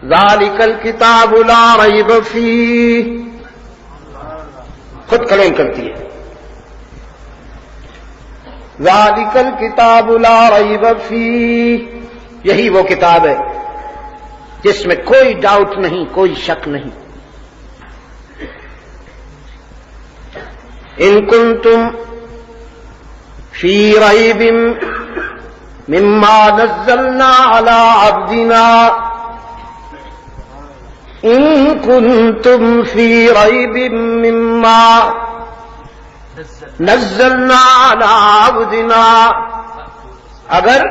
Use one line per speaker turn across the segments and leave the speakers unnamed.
ذالک الکتاب لا ریب فیہ، خود کلیم کرتی ہے ذالک الکتاب لا ریب فیہ، یہی وہ کتاب ہے جس میں کوئی ڈاؤٹ نہیں، کوئی شک نہیں۔ ان کنتم فی ریب مما نزلنا علی عبدنا، ان کنتم فی ریب مما نزلنا علی عبدنا، اگر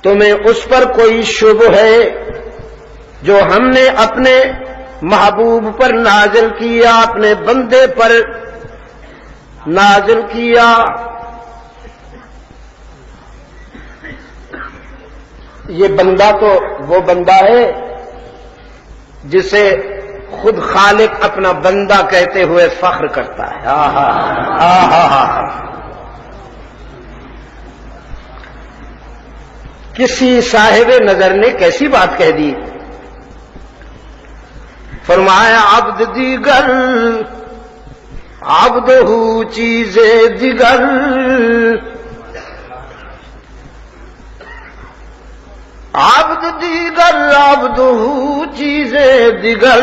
تمہیں اس پر کوئی شبہ ہے جو ہم نے اپنے محبوب پر نازل کیا، اپنے بندے پر نازل کیا، یہ بندہ تو وہ بندہ ہے جسے خود خالق اپنا بندہ کہتے ہوئے فخر کرتا ہے۔ کسی صاحب نظر نے کیسی بات کہہ دی، فرمایا عبد دیگر عبدہ چیز دیگر، عبد دیگر عبدہ چیز دیگر،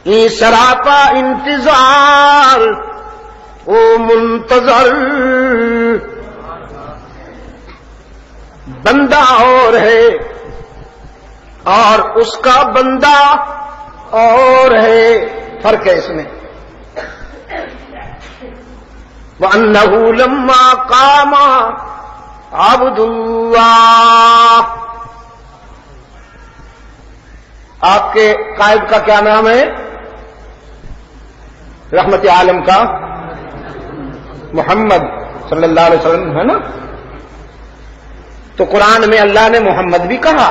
این سراپا انتظار او منتظر، بندہ اور ہے اور اس کا بندہ اور ہے، فرق ہے اس میں۔ وَأَنَّهُ لَمَّا قَامَ عَبْدُ اللَّهِ، آپ کے قائد کا کیا نام ہے؟ رحمت عالم کا محمد صلی اللہ علیہ وسلم ہے نا؟ تو قرآن میں اللہ نے محمد بھی کہا،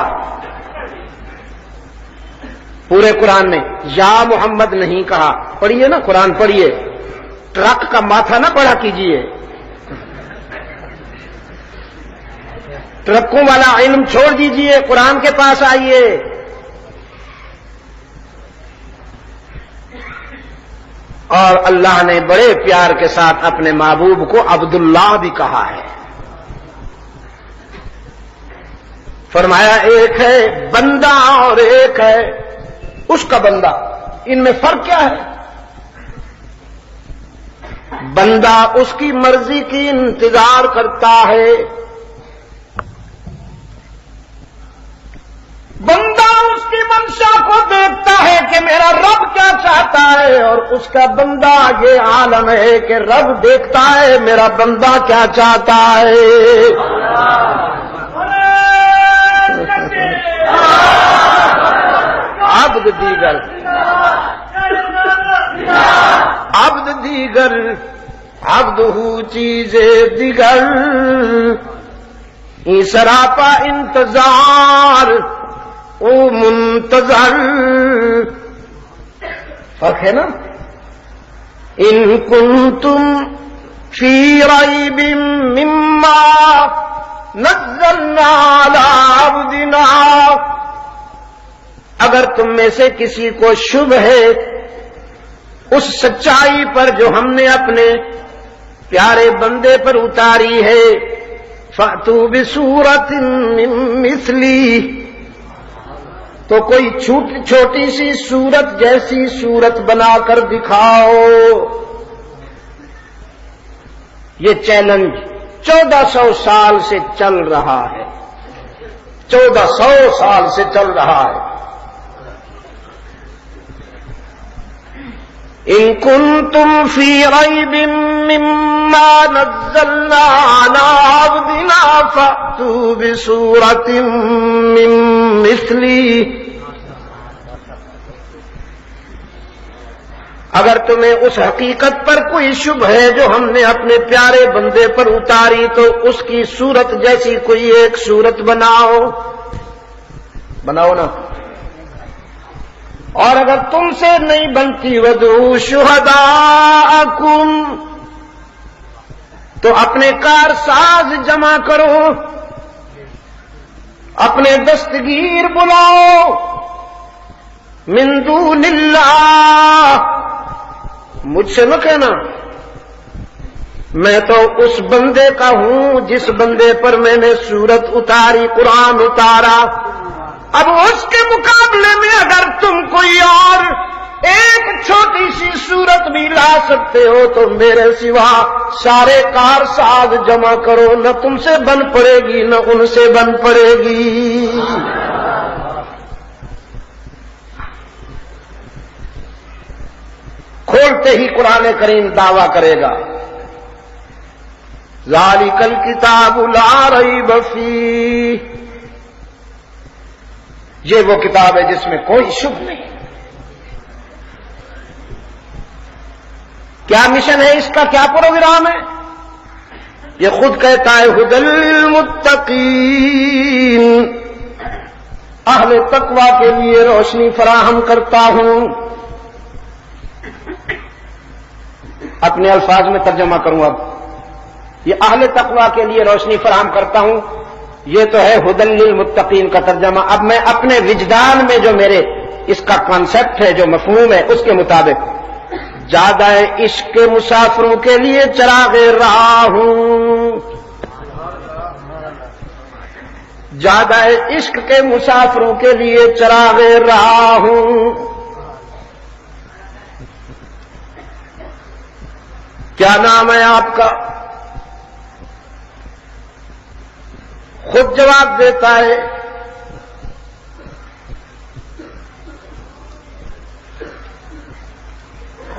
پورے قرآن میں یا محمد نہیں کہا۔ پڑھیے نا قرآن، پڑھیے، ٹرک کا ماتھا نہ پڑھا کیجیے، ٹرکوں والا علم چھوڑ دیجیے، قرآن کے پاس آئیے۔ اور اللہ نے بڑے پیار کے ساتھ اپنے محبوب کو عبداللہ بھی کہا ہے، فرمایا ایک ہے بندہ اور ایک ہے اس کا بندہ، ان میں فرق کیا ہے؟ بندہ اس کی مرضی کی انتظار کرتا ہے، بندہ اس کی منشا کو دیکھتا ہے کہ میرا رب کیا چاہتا ہے، اور اس کا بندہ یہ عالم ہے کہ رب دیکھتا ہے میرا بندہ کیا چاہتا ہے۔ عبد دیگر عبد دیگر عبدہ چیز دیگر، این سراپا انتظار او منتظر، فرق ہے نا؟ ان کنتم فی ریب مما نزلنا علی عبدنا، اگر تم میں سے کسی کو شبہ ہے اس سچائی پر جو ہم نے اپنے پیارے بندے پر اتاری ہے، فَأْتُوا بِسُورَةٍ مِّن مِّثْلِهِ، تو کوئی چھوٹی سی سورت جیسی سورت بنا کر دکھاؤ۔ یہ چیلنج 1400 سال سے چل رہا ہے، 1400 سال سے چل رہا ہے۔ ان کنتم فی ریب مما نزلنا علی عبدنا فأتوا بسورة من مثلہ، اگر تمہیں اس حقیقت پر کوئی شبہ ہے جو ہم نے اپنے پیارے بندے پر اتاری تو اس کی صورت جیسی کوئی ایک صورت بناؤ نا، اور اگر تم سے نہیں بنتی وَادْعُوا شُهَدَاءَكُمْ، تو اپنے کارساز جمع کرو، اپنے دستگیر بلاؤ من دون اللہ، مجھ سے نہ کہنا میں تو اس بندے کا ہوں جس بندے پر میں نے سورت اتاری، قرآن اتارا۔ اب اس کے مقابلے میں اگر تم کوئی اور ایک چھوٹی سی سورت بھی لا سکتے ہو تو میرے سوا سارے کار ساز جمع کرو، نہ تم سے بن پڑے گی نہ ان سے بن پڑے گی۔ کھولتے ہی قرآن کریم دعویٰ کرے گا ذالک الکتاب لا ریب فیہ، یہ وہ کتاب ہے جس میں کوئی شبہ نہیں۔ کیا مشن ہے اس کا، کیا پروگرام ہے؟ یہ خود کہتا ہے ھدی للمتقین، اہل تقوی کے لیے روشنی فراہم کرتا ہوں۔ اپنے الفاظ میں ترجمہ کروں اب، یہ اہل تقوی کے لیے روشنی فراہم کرتا ہوں، یہ تو ہے ھدی للمتقین کا ترجمہ۔ اب میں اپنے وجدان میں جو میرے اس کا کانسیپٹ ہے، جو مفہوم ہے، اس کے مطابق زیادہ عشق کے مسافروں کے لیے چراغ راہ ہوں، زیادہ عشق کے مسافروں کے لیے چراغ راہ ہوں۔ کیا نام ہے آپ کا؟ خود جواب دیتا ہے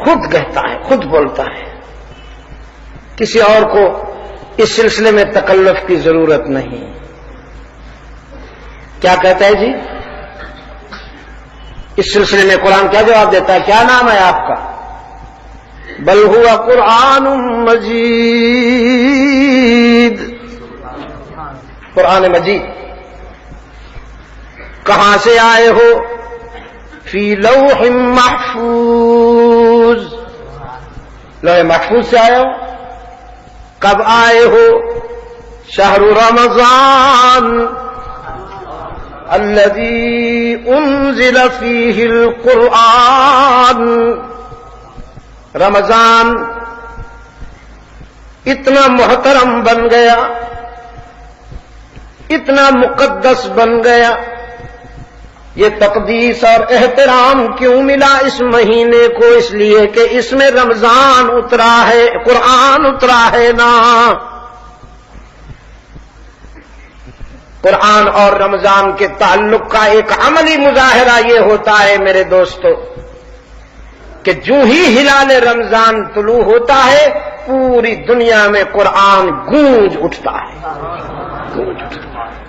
خود کہتا ہے، خود بولتا ہے، کسی اور کو اس سلسلے میں تکلف کی ضرورت نہیں۔ کیا کہتا ہے جی؟ اس سلسلے میں قرآن کیا جواب دیتا ہے؟ کیا نام ہے آپ کا؟ بل ہوا قرآن مجید، قرآن مجید۔ کہاں سے آئے ہو؟ فی لوح محفوظ، لوح محفوظ سے آئے ہو۔ کب آئے ہو؟ شہر رمضان الذی انزل فیہ القرآن، رمضان اتنا محترم بن گیا، اتنا مقدس بن گیا۔ یہ تقدیس اور احترام کیوں ملا اس مہینے کو؟ اس لیے کہ اس میں رمضان اترا ہے، قرآن اترا ہے نا۔ قرآن اور رمضان کے تعلق کا ایک عملی مظاہرہ یہ ہوتا ہے میرے دوستو کہ جو ہی ہلال رمضان طلوع ہوتا ہے پوری دنیا میں قرآن گونج اٹھتا ہے، گونج اٹھتا ہے۔